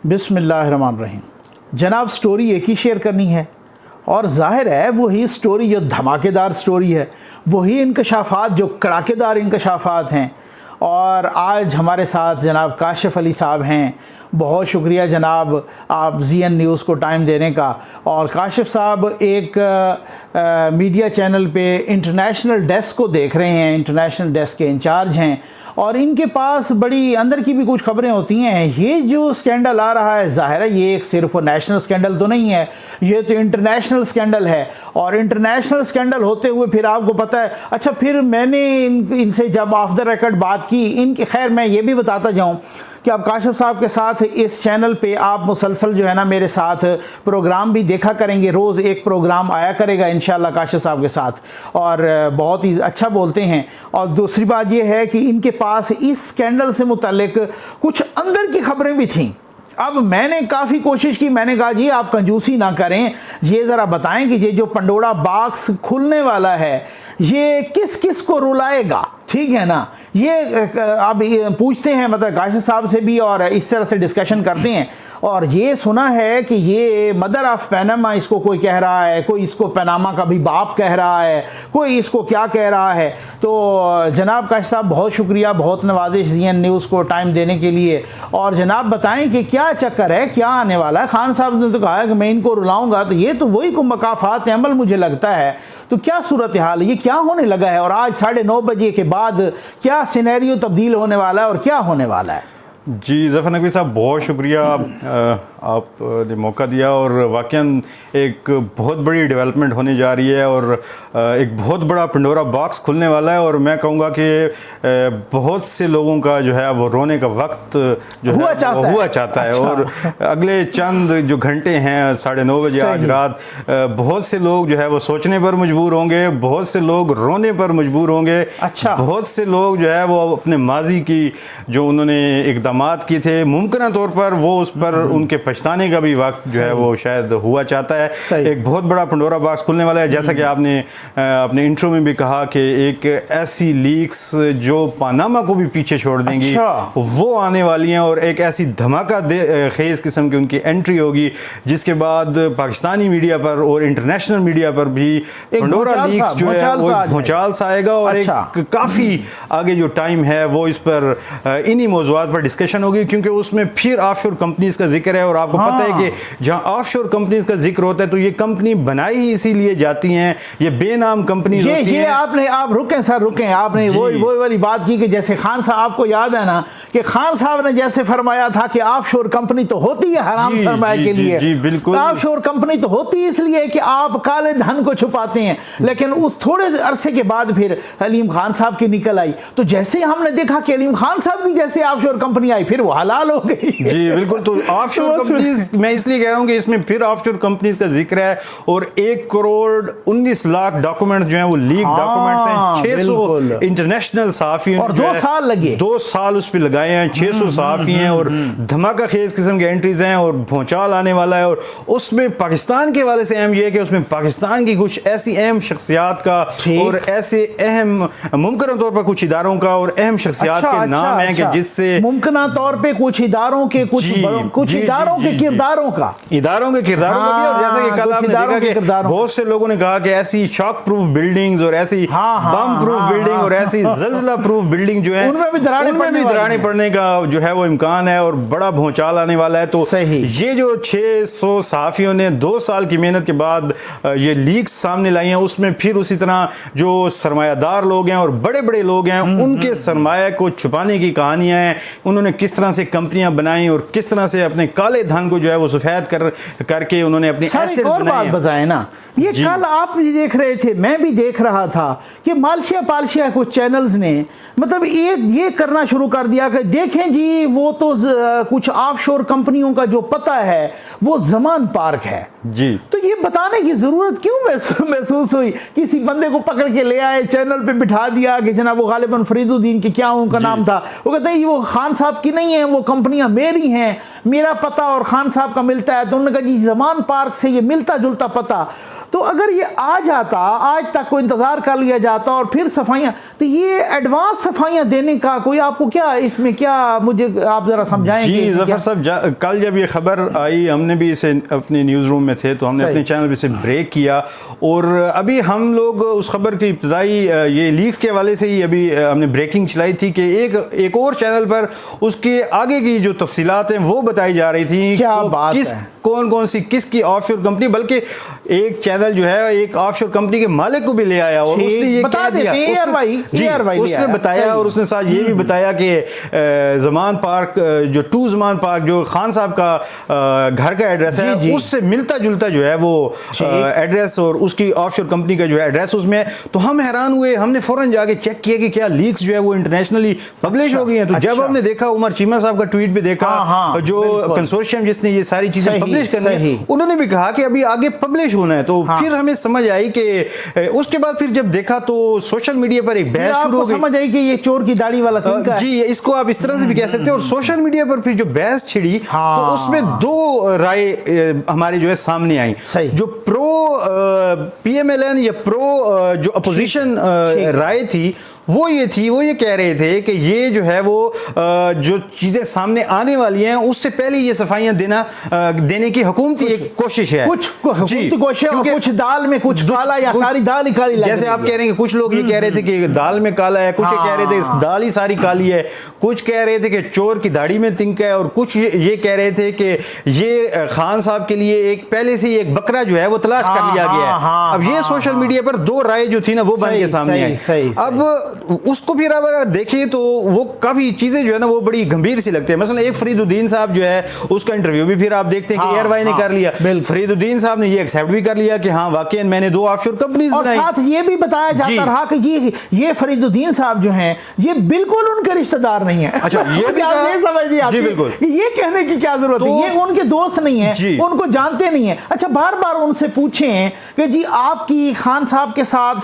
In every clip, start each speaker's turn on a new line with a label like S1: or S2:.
S1: बिस्मिल्लाहिर्रहमानिर्रहीम। जनाब, स्टोरी एक ही शेयर करनी है और ज़ाहिर है वही स्टोरी जो धमाकेदार स्टोरी है, वही इंकशाफात जो कड़ाकेदार इंकशाफात हैं। और आज हमारे साथ जनाब काशिफ अली साहब हैं। बहुत शुक्रिया जनाब आप ZN न्यूज़ को टाइम देने का। और काशिफ साहब एक मीडिया चैनल पे इंटरनेशनल डेस्क को देख रहे हैं, इंटरनेशनल डेस्क के इंचार्ज हैं और इनके पास बड़ी अंदर की भी कुछ खबरें होती हैं। ये जो स्कैंडल आ रहा है, ज़ाहिर है ये एक सिर्फ नेशनल स्कैंडल तो नहीं है, ये तो इंटरनेशनल स्कैंडल है। और इंटरनेशनल स्कैंडल होते हुए फिर आपको पता है, अच्छा फिर मैंने इनसे जब ऑफ द रिकॉर्ड बात की, इनकी खैर मैं ये भी बताता जाऊँ कि आप काशिफ साहब के साथ इस चैनल पे आप मुसलसल जो है ना मेरे साथ प्रोग्राम भी देखा करेंगे। रोज़ एक प्रोग्राम आया करेगा इंशाल्लाह काशिफ साहब के साथ, और बहुत ही अच्छा बोलते हैं। और दूसरी बात ये है कि इनके पास इस स्कैंडल से मुताल्लिक कुछ अंदर की खबरें भी थीं। अब मैंने काफ़ी कोशिश की, मैंने कहा जी आप कंजूसी ना करें, ये ज़रा बताएं कि ये जो पंडोरा बॉक्स खुलने वाला है ये किस किस को रुलाएगा, ठीक है ना। ये अब पूछते हैं मतलब काशिफ साहब से भी और इस तरह से डिस्कशन करते हैं। और ये सुना है कि ये मदर ऑफ पनामा इसको कोई कह रहा है, कोई इसको पनामा का भी बाप कह रहा है, कोई इसको क्या कह रहा है। तो जनाब काशिफ साहब बहुत शुक्रिया, बहुत नवाजिश ZN न्यूज़ को टाइम देने के लिए। और जनाब बताएं कि क्या चक्कर है, क्या आने वाला है। खान साहब ने तो कहा है कि मैं इनको रुलाऊंगा, तो ये तो वही को मकाफात अमल मुझे लगता है। तो क्या सूरत हाल है, ये क्या होने लगा है और आज 9:30 बजे के बाद क्या सिनेरियो तब्दील होने वाला है और क्या होने वाला है।
S2: जी ज़फ़र नकवी साहब बहुत शुक्रिया, आपने मौका दिया। और वाक़ई एक बहुत बड़ी डेवलपमेंट होने जा रही है और एक बहुत बड़ा पंडोरा बॉक्स खुलने वाला है। और मैं कहूँगा कि बहुत से लोगों का जो है वो रोने का वक्त जो हुआ चाहता है। और अगले चंद जो घंटे हैं 9:30 बजे आज रात, बहुत से लोग जो है वो सोचने पर मजबूर होंगे, बहुत से लोग रोने पर मजबूर होंगे।
S1: अच्छा।
S2: बहुत से लोग जो है वो अपने माजी की जो उन्होंने इक़दामात किए थे, मुमकिन तौर पर वो उस पर उनके पछताने का भी वक्त जो है वो शायद हुआ चाहता है। एक बहुत बड़ा पंडोरा बॉक्स खुलने वाला है, जैसा कि आपने अपने इंट्रो में भी कहा कि एक ऐसी लीक्स जो पनामा को भी पीछे छोड़ देंगी। अच्छा। वो आने वाली हैं और एक ऐसी धमाका खेज किस्म की उनकी एंट्री होगी, जिसके बाद पाकिस्तानी मीडिया पर और इंटरनेशनल मीडिया पर भी पंडोरा लीक्स जो है वो भूचाल सा आएगा। और एक काफ़ी आगे जो टाइम है वो इस पर इन्हीं मौज़ूआत पर डिस्कशन होगी, क्योंकि उसमें फिर ऑफशोर कंपनीज का जिक्र है। और आपको पता है कि जहां ऑफशोर कंपनीज का जिक्र होता है तो ये कंपनी बनाई ही इसीलिए जाती हैं, ये बेनाम कंपनी होती हैं।
S1: आप रुकें सर, रुकें। आपने वो वाली बात की कि जैसे खान साहब, आपको याद है ना कि खान साहब ने जैसे फरमाया था कि ऑफशोर कंपनी तो होती है हराम सरमाए के लिए।
S2: जी बिल्कुल,
S1: ऑफशोर कंपनी तो होती है इसलिए कि आप काले धन को छुपाते हैं। लेकिन उस थोड़े अरसे के बाद फिर अलीम खान साहब की निकल आई, तो जैसे हमने देखा कि अलीम खान साहब की जैसे ऑफशोर कंपनी आई फिर वो हलाल हो गई।
S2: जी बिल्कुल। तो ऑफशोर कंपनीज, मैं इसलिए कह रहा हूं कि इसमें फिर ऑफशोर कंपनीज का जिक्र है। और 1,19,00,000 डॉक्यूमेंट्स जो हैं वो लीक डॉक्यूमेंट्स हैं। 600 इंटरनेशनल सहाफियों
S1: और 2 साल लगे,
S2: 2 साल उस पर लगाए हैं। 600 सहाफी हैं और धमाका खेज किस्म की एंट्रीज हैं और भूचाल आने वाला है। और उसमें पाकिस्तान के हवाले से अहम यह है कि उसमें पाकिस्तान की कुछ ऐसी अहम शख्सियात का और ऐसे अहम मुमकिन तौर पर कुछ इदारों का और अहम शख्सियात के नाम है कि जिससे
S1: मुमकिन तौर पे कुछ इदारों के कुछ इदारों के किरदारों का भी। और
S2: जैसा कि कल आपने देखा कि बहुत से लोगों ने कहा कि ऐसी शॉक प्रूफ बिल्डिंग्स और ऐसी बम प्रूफ बिल्डिंग और ऐसी ज़ल्ज़ला प्रूफ बिल्डिंग जो है उनमें भी दरारें पड़ने का जो है वो इम्कान है और बड़ा भूचाल आने वाला है। तो ये जो 600 सहाफियों ने 2 साल की मेहनत के बाद ये लीक्स सामने लाई हैं, उसमें फिर उसी तरह जो सरमायादार लोग हैं और बड़े बड़े लोग हैं उनके सरमाया को छुपाने की कहानियां हैं। उन्होंने किस तरह से कंपनियां बनाई और किस तरह से अपने काले धन को जो है वो सफेद करके उन्होंने अपने एसेट्स बनाए।
S1: बताए ना, ये कल आप भी देख रहे थे, मैं भी देख रहा था कि मालशिया पालशिया कुछ चैनल्स ने मतलब ये करना शुरू कर दिया कि देखें जी वो तो कुछ ऑफशोर कंपनियों का जो पता है वो ज़मान पार्क है
S2: जी।
S1: तो ये बताने की ज़रूरत क्यों महसूस हुई? किसी बंदे को पकड़ के ले आए, चैनल पे बिठा दिया कि जनाब वो गालिबन फरीदुद्दीन की क्या उनका नाम था, वो कहते हैं वो खान साहब की नहीं है, वो कंपनियां मेरी हैं, मेरा पता और खान साहब का मिलता है। तो उन्होंने कहा जी ज़मान पार्क से ये मिलता जुलता पता तो अगर ये आ जाता, आज तक को इंतज़ार कर लिया जाता और फिर सफाइयाँ, तो ये एडवांस सफाइयाँ देने का कोई आपको क्या इसमें क्या, मुझे आप ज़रा समझाएंगे?
S2: जी ज़फ़र साहब, कल जब ये खबर आई हमने भी इसे अपने न्यूज़ रूम में थे तो हमने अपने चैनल पे इसे ब्रेक किया, और अभी हम लोग उस खबर की इब्तदाई ये लीक्स के हवाले से ही अभी हमने ब्रेकिंग चलाई थी कि एक और चैनल पर उसके आगे की जो तफसीलात हैं वो बताई जा रही थी।
S1: क्या बात है?
S2: कौन सी किसकी ऑफशोर कंपनी, बल्कि एक चैनल जो है एक ऑफशोर कंपनी के मालिक को भी ले आया और उसने ये कह दिया, उसने बताया, और उसने साथ ये भी बताया कि ज़मान पार्क जो ज़मान पार्क जो खान साहब का घर का एड्रेस है उससे मिलता जुलता जो है वो एड्रेस और उसकी ऑफशोर कंपनी का जो है एड्रेस उसमें। तो हम हैरान हुए, हमने फौरन जाके चेक किया कि क्या लीक्स जो है वो इंटरनेशनली पब्लिश हो गई हैं। तो जब हमने देखा, उमर चीमा साहब का ट्वीट भी देखा, जो कंसोर्शियम जिसने ये सारी चीजें पब्लिश करनी है, उन्होंने भी कहा कि अभी आगे पब्लिश होना है। तो फिर हमें समझ आई कि उसके बाद फिर जब देखा तो सोशल मीडिया पर एक बहस शुरू हो गई,
S1: समझ आई कि ये चोर की दाढ़ी वाला
S2: जी, इसको आप इस तरह से भी कह सकते हैं। और सोशल मीडिया पर फिर जो बहस छिड़ी तो उसमें दो राय हमारे जो है सामने आई, जो प्रो PMLN या प्रो जो अपोजिशन राय थी वो ये कह रहे थे कि ये जो है वो जो चीजें सामने आने वाली हैं उससे पहले ये सफाइयां देने की हुकूमती एक कोशिश है,
S1: कुछ कुछ दाल में कुछ काला या सारी दाल ही काली,
S2: जैसे आप कह रहे हैं कि कुछ लोग ये कह रहे थे कि दाल में काला है, कुछ कह रहे थे दाल ही सारी काली है, कुछ कह रहे थे कि चोर की दाढ़ी में तिनका है, और कुछ ये कह रहे थे कि ये खान साहब के लिए एक पहले से एक बकरा जो है वो तलाश कर लिया गया है। अब ये सोशल मीडिया पर दो राय जो थी ना वो बन के सामने आई। अब उसको फिर आप अगर देखें तो वो काफी चीजें जो है ना वो बड़ी गंभीर सी लगती है। मसलन एक फरीदुद्दीन साहब जो है उसका इंटरव्यू भी फिर आप देखते हैं कि एयरवाई ने कर लिया, फरीदुद्दीन साहब ने ये एक्सेप्ट भी कर लिया कि हाँ वाकई मैंने 2 ऑफशोर कंपनीज बनाई।
S1: साथ ये भी बताया जाता रहा कि ये फरीदुद्दीन साहब जो हैं ये बिल्कुल उनके रिश्तेदार नहीं है।
S2: अच्छा, ये भी
S1: समझ नहीं आती, बिल्कुल ये कहने की क्या जरूरत है, ये उनके दोस्त नहीं है, उनको जानते नहीं है। अच्छा, बार बार उनसे पूछें कि जी आपकी खान साहब के साथ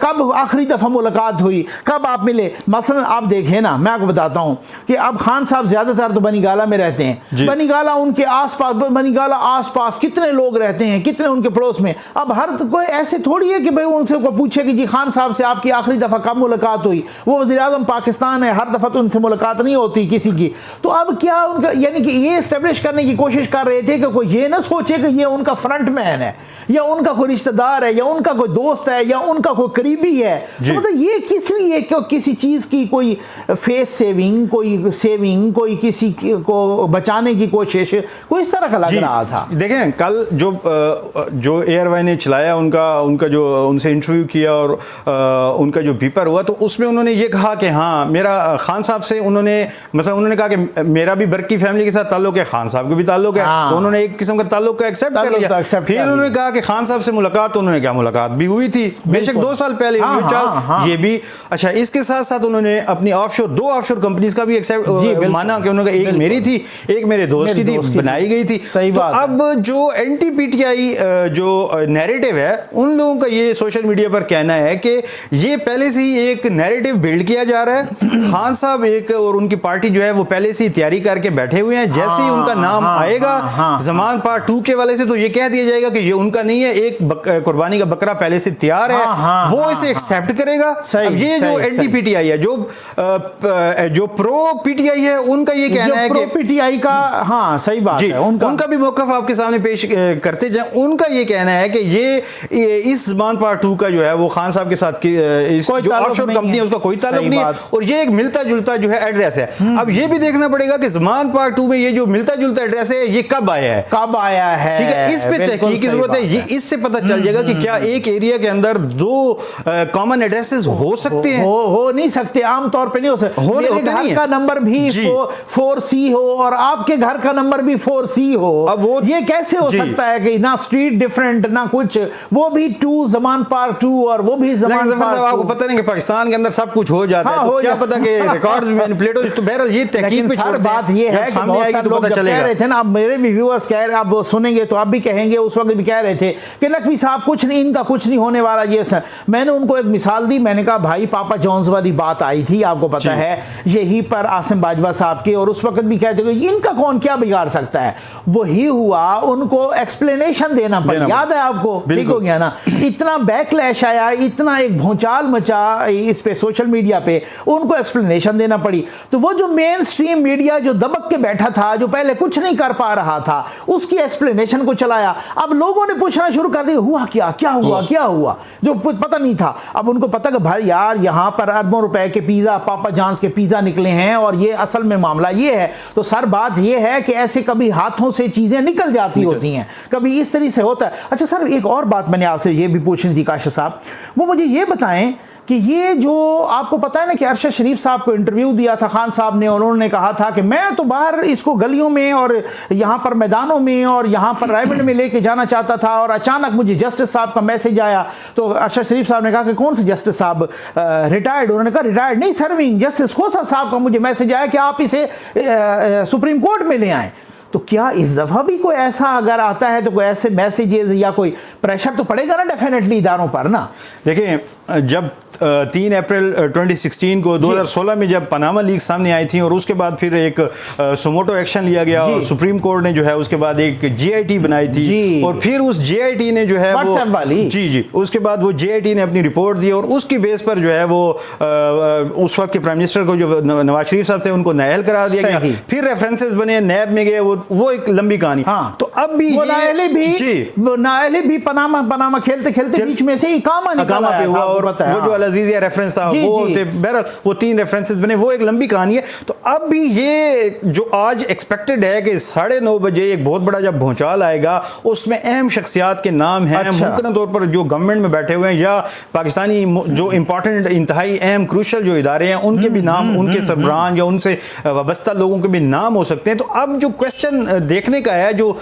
S1: कब आखिरी दफा मुलाकात हुई, कब आप मिले। मसलन आप देखें ना, मैं आपको बताता हूं कि अब खान साहब ज्यादातर तो बनीगाला में रहते हैं, बनीगाला उनके आसपास, बनीगाला आसपास कितने लोग रहते हैं, कितने उनके पड़ोस में। अब हर कोई ऐसे थोड़ी है कि भाई उनसे को पूछे कि जी खान साहब से आपकी आखिरी दफा कब मुलाकात हुई, वो वज़ीर-ए-आज़म पाकिस्तान है, हर दफा तो उनसे मुलाकात नहीं होती किसी की। तो अब क्या उनका, यानी कि ये एस्टेब्लिश करने की कोशिश कर रहे थे कि कोई ये ना सोचे कि ये उनका फ्रंट मैन है या उनका कोई रिश्तेदार है या उनका कोई दोस्त है या उनका कोई करीबी है। तो मतलब ये किस लिए, क्यों किसी चीज की कोई फेस सेविंग, कोई किसी को बचाने की कोशिश, कोई इस तरह का लग रहा था।
S2: देखें कल जो एयरवाई ने चलाया उनका जो उनसे इंटरव्यू किया और उनका जो पेपर हुआ तो उसमें उन्होंने ये कहा कि हाँ मेरा खान साहब से उन्होंने कहा कि मेरा भी बरकी फैमिली के साथ ताल्लुक है, खान साहब का भी ताल्लुक है। तो उन्होंने एक किस्म का ताल्लुक का एक्सेप्ट कर लिया। फिर उन्होंने कहा कि खान साहब से मुलाकात, उन्होंने क्या मुलाकात भी हुई थी, बेशक 2 साल पहले हुई, ये भी। अच्छा, इसके साथ साथ उन्होंने अपनी दो ऑफशोर कंपनीज का भी एक्सेप्ट माना कि उन्होंने एक मेरी थी, एक मेरे दोस्त की थी, बनाई गई थी। तो अब जो एंटी पीटीआई जो नैरेटिव है उन लोगों का ये सोशल मीडिया पर कहना है कि ये पहले से ही एक नैरेटिव बिल्ड किया जा रहा है। खान साहब एक और उनकी पार्टी जो है वो पहले से ही तैयारी करके बैठे हुए हैं, जैसे ही उनका नाम आएगा ज़मान पार्ट 2 के वाले से तो ये कह दिया जाएगा कि ये उनका नहीं है, एक कुर्बानी का बकरा पहले से तैयार है, वो इसे एक्सेप्ट करेगा। अब ये जो एंटी पीटीआई है, जो प्रो पीटीआई है, उनका ये कहना है कि
S1: पीटीआई का, हाँ सही बात है,
S2: उनका भी मौक़िफ़ आपके सामने पेश करते जाए। उनका ये कहना है कि ये इस ज़मान पार्ट 2 का जो है वो खान साहब के साथ जो ऑफशोर कंपनी है उसका कोई ताल्लुक नहीं है और ये एक मिलता जुलता जो है एड्रेस है। अब ये भी देखना पड़ेगा कि ज़मान पार्ट 2 में ये जो मिलता जुलता एड्रेस है ये कब आया है, ठीक है, इस पे तहकीक की जरूरत है। ये इससे पता चल जाएगा कि क्या एक एरिया के अंदर 2 कॉमन एड्रेसेस हो सकते हैं,
S1: हो नहीं सकते, आमतौर पे नहीं हो सकते। मेरे घर का नंबर भी 4C हो और आपके घर का नंबर भी 4C हो, अब वो ये कैसे हो सकता है कि ना स्ट्रीट डिफरेंट ना कुछ, वो भी 2 ज़मान पार्क 2 और वो भी ज़मान पार्क 2।
S2: आपको पता नहीं कि पाकिस्तान के अंदर सब कुछ हो जाता है, तो क्या पता कि रिकॉर्ड्स भी मैनिपुलेट हो। तो बहरहाल ये तहकीक पे छोड़ दें,
S1: बात ये है कि
S2: सामने आएगी तो पता चलेगा।
S1: कह रहे थे ना, अब मेरे भी व्यूअर्स कह रहे, आप सुनेंगे तो आप भी कहेंगे, उस वक्त भी कह रहे थे कि नकवी साहब कुछ नहीं, इनका कुछ नहीं होने वाला। ये सर मैंने उनको एक मिसाल दी, मैंने कहा भाई पापा जॉन्स वाली बात आई थी, आपको पता है, यही पर आसिम बाजवा साहब के, और उस वक्त भी कहते थे इनका कौन क्या बिगाड़ सकता है। वही हुआ, उनको एक्सप्लेनेशन देना पड़ा, याद है आपको, ठीक हो गया ना। इतना बैकलैश आया, इतना एक भूचाल मचा इस पे सोशल मीडिया पे, उनको एक्सप्लेनेशन देना पड़ी। तो वो जो मेन स्ट्रीम मीडिया जो दबक के बैठा था, जो पहले कुछ नहीं कर पा रहा था, उसकी एक्सप्लेनेशन को चलाया। अब लोगों ने पूछना शुरू कर दिया हुआ क्या हुआ, जो पता नहीं था। अब उनको पता कि भाई यार यहाँ पर अरबों रुपए के पिज्जा, पापा जॉन्स के पिज्जा निकले हैं, और ये असल में मामला ये है। तो सर बात ये है कि ऐसे कभी हाथों से चीजें निकल जाती होती हैं, कभी इस तरह से होता है। अच्छा सर, एक और बात मैंने आपसे ये भी पूछनी थी काशिफ साहब, वो मुझे ये बताएं कि ये जो आपको पता है ना कि अरशद शरीफ साहब को इंटरव्यू दिया था खान साहब ने, और उन्होंने कहा था कि मैं तो बाहर इसको गलियों में और यहाँ पर मैदानों में और यहाँ पर रायबंद में लेके जाना चाहता था, और अचानक मुझे जस्टिस साहब का मैसेज आया। तो अरशद शरीफ साहब ने कहा कि कौन से जस्टिस साहब, रिटायर्ड? उन्होंने कहा रिटायर्ड नहीं, सर्विंग जस्टिस खोसा साहब का मुझे मैसेज आया कि आप इसे सुप्रीम कोर्ट में ले आएँ। तो क्या इस दफ़ा भी कोई ऐसा अगर आता है तो कोई ऐसे मैसेजेस या कोई प्रेशर तो पड़ेगा ना डेफिनेटली इदारों पर ना?
S2: देखिए, जब 3 अप्रैल 2016 को 2016 में जब पनामा लीक सामने आई थी, और उसके बाद फिर एक सुमोटो एक्शन लिया गया, और सुप्रीम कोर्ट ने जो है उसके बाद एक GIT बनाई थी, और फिर उस GIT ने जो है वो जी उसके बाद वो GIT ने अपनी रिपोर्ट दी, और उसकी बेस पर जो है वो उस वक्त के प्राइम मिनिस्टर को जो नवाज शरीफ साहब थे उनको नाअहल करार दिया गया। फिर रेफरेंसेस बने, नैब में गए, वो एक लंबी कहानी। तो अब भी
S1: नाअहली भी पनामा खेलते खेलते बीच में से ही कामा पे हुआ, और वो जो अजीजिया रेफरेंस था वो थे। बहरहाल वो 3 रेफरेंसेस बने, वो एक लंबी कहानी है। तो अब भी ये जो आज एक्सपेक्टेड है कि 9:30 बजे एक बहुत बड़ा जब भूचाल आएगा, उसमें अहम शख्सियात के नाम हैं, मुमकिन तौर पर जो गवर्नमेंट में बैठे हुए हैं या पाकिस्तानी जो इंपॉर्टेंट इंतहाई अहम क्रूशल जो इदारे हैं उनके भी नाम, उनके सरबराहान या उनसे वाबस्ता लोगों के भी नाम हो सकते हैं। तो अब जो क्वेश्चन देखने का है, जो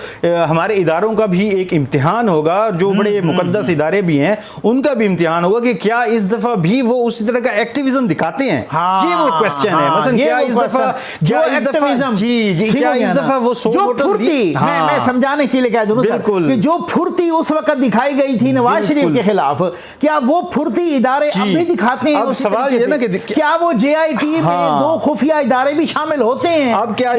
S1: हमारे इदारों का भी एक इम्तिहान होगा, जो बड़े मुकद्दस इदारे भी हैं उनका भी इम्तिहान होगा कि क्या इस दफा भी वो उसी तरह का एक्टिविज्म दिखाते हैं। ये वो क्वेश्चन है। मसलन क्या इस दफा क्या इस दफा वो मैं समझाने के लिए कह दूं कि जो फुर्ती उस वक्त दिखाई गई थी नवाज शरीफ के खिलाफ, क्या वो फुर्ती इदारे अब भी दिखाते हैं?
S2: अब सवाल ये ना कि
S1: क्या वो JIT में 2 खुफिया इदारे भी शामिल होते हैं?
S2: अब क्या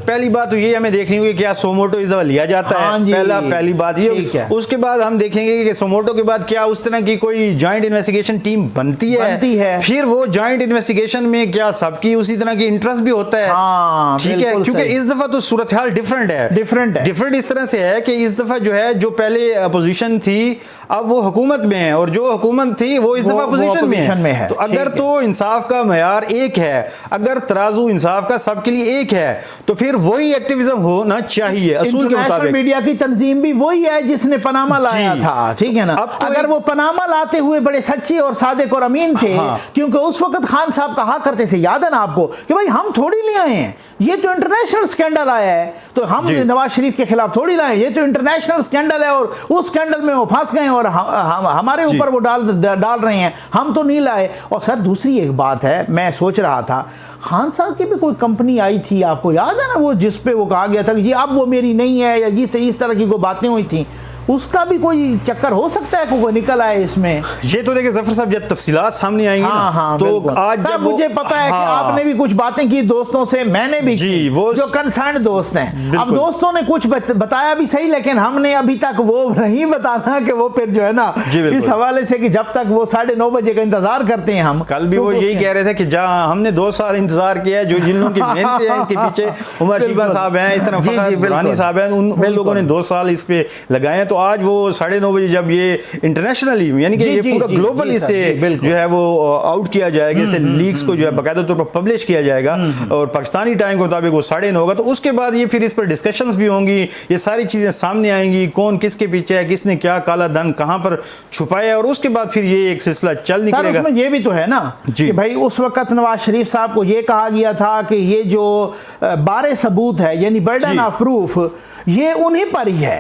S2: पहली बात तो ये हमें देखनी होगी क्या सोमोटो इस दफा लिया जाता है, पहली बात ये। उसके बाद हम देखेंगे कि सोमोटो के बाद क्या उस तरह की कोई जॉइंट इन्वेस्टिगेशन टीम बनती है। फिर वो जॉइंट इन्वेस्टिगेशन में क्या सबकी उसी तरह की इंटरेस्ट भी होता है? ठीक है, क्योंकि इस दफा तो सूरत हाल डिफरेंट है। डिफरेंट इस तरह से है कि इस दफा जो है, जो पहले अपोजिशन थी अब वो हुकूमत में है, और जो हुकूमत थी वो इस दफा अपोजिशन में है। तो अगर तो इंसाफ का मयार एक है, अगर तराजू इंसाफ का सबके लिए एक है, तो फिर वही एक्टिविज्म होना चाहिए असूल के मुताबिक।
S1: मीडिया की तंजीम भी वही है जिसने पनामा लाया था, ठीक है ना। तो अगर वो पनामा लाते हुए बड़े सच्चे और सादिक और अमीन थे, क्योंकि उस वक्त खान साहब कहा करते थे, याद है ना आपको, कि भाई हम थोड़ी ले आए हैं, ये तो इंटरनेशनल स्कैंडल आया है, तो हम नवाज शरीफ के खिलाफ थोड़ी लाए, ये तो इंटरनेशनल स्कैंडल है, और उस स्कैंडल में वो फंस गए और हमारे ऊपर वो डाल रहे हैं, हम तो नहीं लाए। और सर दूसरी एक बात है, मैं सोच रहा था खान साहब की भी कोई कंपनी आई थी, आपको याद है ना, वो जिस पे वो कहा गया था कि जी अब वो मेरी नहीं है, या जिससे इस तरह की कोई बातें हुई थी, उसका भी कोई चक्कर हो सकता है, कोई निकल आए इसमें?
S2: ये तो देखिए जफर साहब, जब तफसीलात सामने आएंगी तो आज जब
S1: मुझे पता है कि आपने भी कुछ बातें की दोस्तों से, मैंने भी की, वो जो कंसर्न दोस्त हैं। अब दोस्तों ने कुछ बताया भी सही, लेकिन हमने अभी तक वो नहीं बताना कि वो फिर जो है ना, इस हवाले से कि जब तक वो 9:30 बजे का इंतजार करते हैं हम।
S2: कल भी वो यही कह रहे थे कि जहाँ हमने 2 साल इंतजार किया है, जो जिन लोगों की मेहनत है इसके पीछे, उमर शीबा साहब हैं, इस तरह फखर रानी साहब हैं, उन लोगों ने 2 साल इस पे लगाए हैं। तो आज वो 9:30 बजे जब ये इंटरनेशनली यानी कि ये पूरा ग्लोबल इससे जो है वो आउट किया जाएगा, इससे लीक्स को जो है बाकायदा तौर पर पब्लिश किया जाएगा, और पाकिस्तानी टाइम के मुताबिक वो 9:30 होगा। तो उसके बाद ये फिर इस पर डिस्कशंस भी होंगी, ये सारी चीज़ें सामने आएंगी, कौन किसके पीछे है, किसने क्या काला धन कहाँ पर छुपाया, और उसके बाद फिर ये एक सिलसिला चल निकलेगा।
S1: उसमें ये भी तो है ना कि भाई उस वक्त नवाज शरीफ साहब को ये कहा गया था कि ये जो बारे सबूत है, यानी बर्डन ऑफ प्रूफ, ये उन्हीं पर ही है,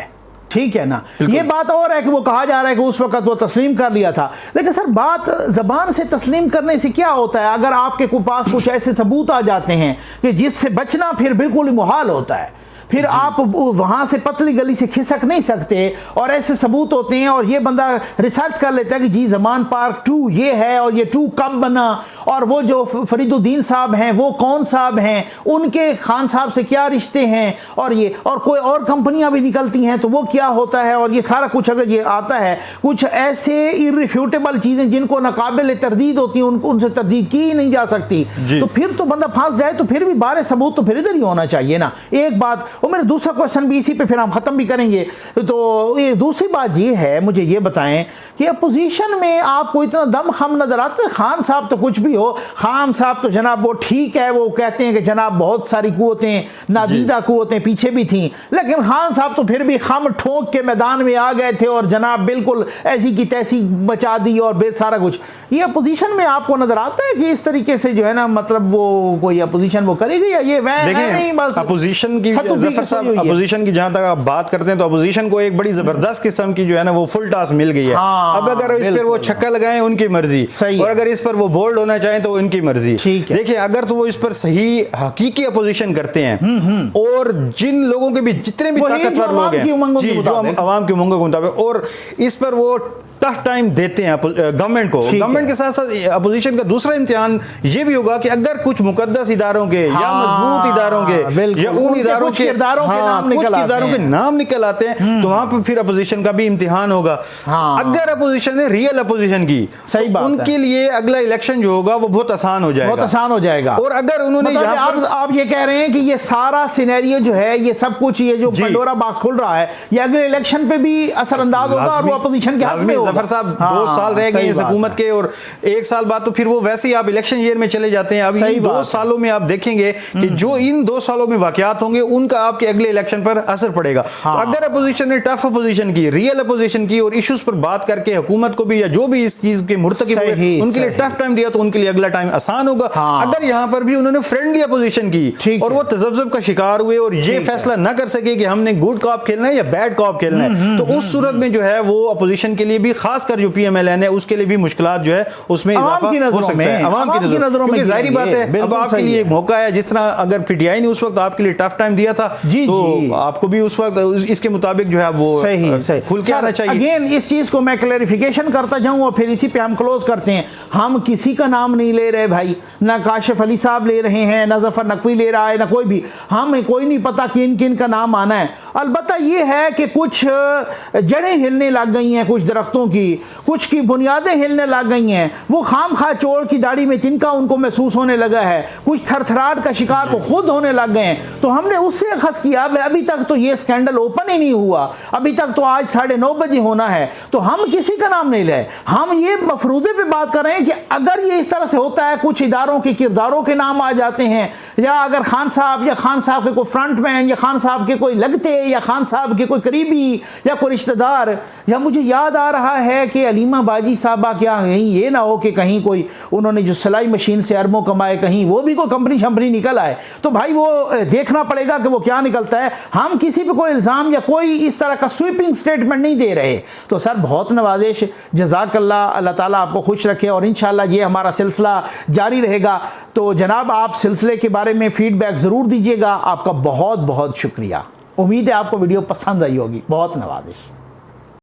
S1: ठीक है ना। ये बात और है कि वो कहा जा रहा है कि उस वक्त वो तस्लीम कर लिया था, लेकिन सर बात जबान से तस्लीम करने से क्या होता है? अगर आपके पास कुछ ऐसे सबूत आ जाते हैं कि जिससे बचना फिर बिल्कुल ही मुहाल होता है, फिर आप वहाँ से पतली गली से खिसक नहीं सकते, और ऐसे सबूत होते हैं, और ये बंदा रिसर्च कर लेता है कि जी ज़मान पार्क 2 ये है, और ये 2 कब बना, और वो जो फरीदुद्दीन साहब हैं वो कौन साहब हैं, उनके खान साहब से क्या रिश्ते हैं, और ये और कोई और कंपनियां भी निकलती हैं तो वो क्या होता है, और ये सारा कुछ अगर ये आता है, कुछ ऐसे इररिफ्यूटेबल चीज़ें जिनको नाकाबिल तरदीद होती हैं उनसे तरदीद की ही नहीं जा सकती, तो फिर तो बंदा फंस जाए, तो फिर भी बारे सबूत तो फिर इधर ही होना चाहिए ना। एक बात, और मेरा दूसरा क्वेश्चन भी इसी पे फिर हम ख़त्म भी करेंगे। तो ये दूसरी बात ये है, मुझे ये बताएं कि अपोजिशन में आपको इतना दम खम नजर आता है। खान साहब तो कुछ भी हो, खान साहब तो जनाब वो ठीक है, वो कहते हैं कि जनाब बहुत सारी कुव्वतें, नादीदा कुव्वतें पीछे भी थी, लेकिन खान साहब तो फिर भी खम ठोक के मैदान में आ गए थे और जनाब बिल्कुल ऐसी की तैसी बचा दी और सारा कुछ। ये अपोजिशन में आपको नजर आता है कि इस तरीके से जो है ना, मतलब वो कोई अपोजिशन वो करेगी, या ये वह नहीं बस
S2: अपोजिशन की, जफर साहब अपोजिशन की जहां तक आप बात करते हैं तो अपोजिशन को एक बड़ी जबरदस्त किस्म की जो है ना वो फुल टॉस मिल गई है। अब अगर इस पर वो छक्का लगाएं उनकी मर्जी, और अगर इस पर वो बोल्ड होना चाहें तो उनकी मर्जी। देखिए, अगर तो वो इस पर सही हकीकी अपोजिशन करते हैं, और जिन लोगों के भी जितने भी ताकतवर लोग हैं जी, जो आवाम की उमंगों के मुताबिक, और इस पर वो टफ टाइम देते हैं गवर्नमेंट को। गवर्नमेंट के साथ साथ अपोजिशन का दूसरा इम्तिहान ये भी होगा कि अगर कुछ मुकद्दस इदारों के या मजबूत इदारों के या उन इदारों के कुछ किरदारों के नाम निकल आते हैं, तो वहां पर फिर अपोजिशन का भी इम्तिहान होगा। अगर अपोजिशन ने रियल अपोजिशन की, तो उनके लिए अगला इलेक्शन जो होगा वो बहुत आसान हो जाएगा,
S1: बहुत आसान हो जाएगा।
S2: और अगर उन्होंने
S1: आप ये कह रहे हैं कि ये सारा सिनेरियो जो है, ये सब कुछ, ये जो पंडोरा बॉक्स खुल रहा है, ये अगले इलेक्शन पे भी असरअंदाज होगा, और वो अपोजिशन के हाथ में होगा। जफर साहब 2 साल रह गए इस हुकूमत के, और 1 साल बाद तो फिर वो वैसे ही आप इलेक्शन ईयर में चले जाते हैं। अब इन 2 सालों में आप देखेंगे कि जो इन 2 सालों में वाकयात होंगे उनका आपके अगले इलेक्शन पर असर पड़ेगा। तो अगर अपोजिशन ने टफ अपोजिशन की, रियल अपोजिशन की, और इश्यूज पर बात करके हुकूमत को भी या जो भी इस चीज के मुर्तकिब हुए उनके लिए टफ टाइम दिया, तो उनके लिए अगला टाइम आसान होगा। अगर यहां पर भी उन्होंने फ्रेंडली अपोजिशन की और वो तजब्जुब का शिकार हुए और ये फैसला ना कर सके कि हमने गुड कॉप खेलना है या बैड कॉप खेलना है, तो उस सूरत में जो है वो अपोजिशन के लिए भी, खासकर जो पीएमएलएन है उसके लिए भी मुश्किलात जो है उसमें इजाफा हो सकता है आवाम की नजरों में। जाहिर बात है, अब आपके लिए मौका है, जिस तरह अगर पीटीआई ने उस वक्त आपके लिए टफ टाइम दिया था, तो आपको भी उस वक्त इसके मुताबिक जो है वो खुल के आना चाहिए। अगेन इस चीज को मैं क्लैरिफिकेशन करता जाऊं और फिर इसी पे हम क्लोज करते हैं। हम किसी का नाम नहीं ले रहे भाई, ना काशिफ अली साहब ले रहे हैं, ना जफर नकवी ले रहा है, ना कोई भी, हमें कोई नहीं पता किन किन का नाम आना है। अलबत्ता ये है कि कुछ जड़ें हिलने लग गई हैं, कुछ दरख्तों की, कुछ की बुनियादें हिलने लग गई हैं, वो खाम खा चोर की दाढ़ी में तिनका उनको महसूस होने लगा है, कुछ थरथराहट का शिकार को खुद होने लग गए हैं। तो हमने उससे अखज़ किया, अभी तक तो ये स्कैंडल ओपन ही नहीं हुआ, अभी तक तो आज 9:30 बजे होना है, तो हम किसी का नाम नहीं ले, हम ये मफरूदे पे बात कर रहे हैं कि अगर ये इस तरह से होता है, कुछ इदारों के किरदारों के नाम आ जाते हैं, या अगर खान साहब या खान साहब के कोई फ्रंटमैन या खान साहब के कोई लगते या खान साहब के कोई करीबी या कोई रिश्तेदार, या मुझे याद आ रहा है कि अलीमा बाजी साहबा, क्या कहीं ये ना हो कि कहीं कोई उन्होंने जो सिलाई मशीन से अरबों कमाए, कहीं वो भी कोई कंपनी शंपनी निकल आए, तो भाई वो देखना पड़ेगा कि वो क्या निकलता है। हम किसी पे कोई इल्ज़ाम या कोई इस तरह का स्वीपिंग स्टेटमेंट नहीं दे रहे। तो सर बहुत नवाजिश, जज़ाकल्लाह, अल्लाह ताला आपको खुश रखे, और इंशाल्लाह ये हमारा सिलसिला जारी रहेगा। तो जनाब आप सिलसिले के बारे में फीडबैक ज़रूर दीजिएगा। आपका बहुत बहुत शुक्रिया। उम्मीद है आपको वीडियो पसंद आई होगी। बहुत नवाजिश।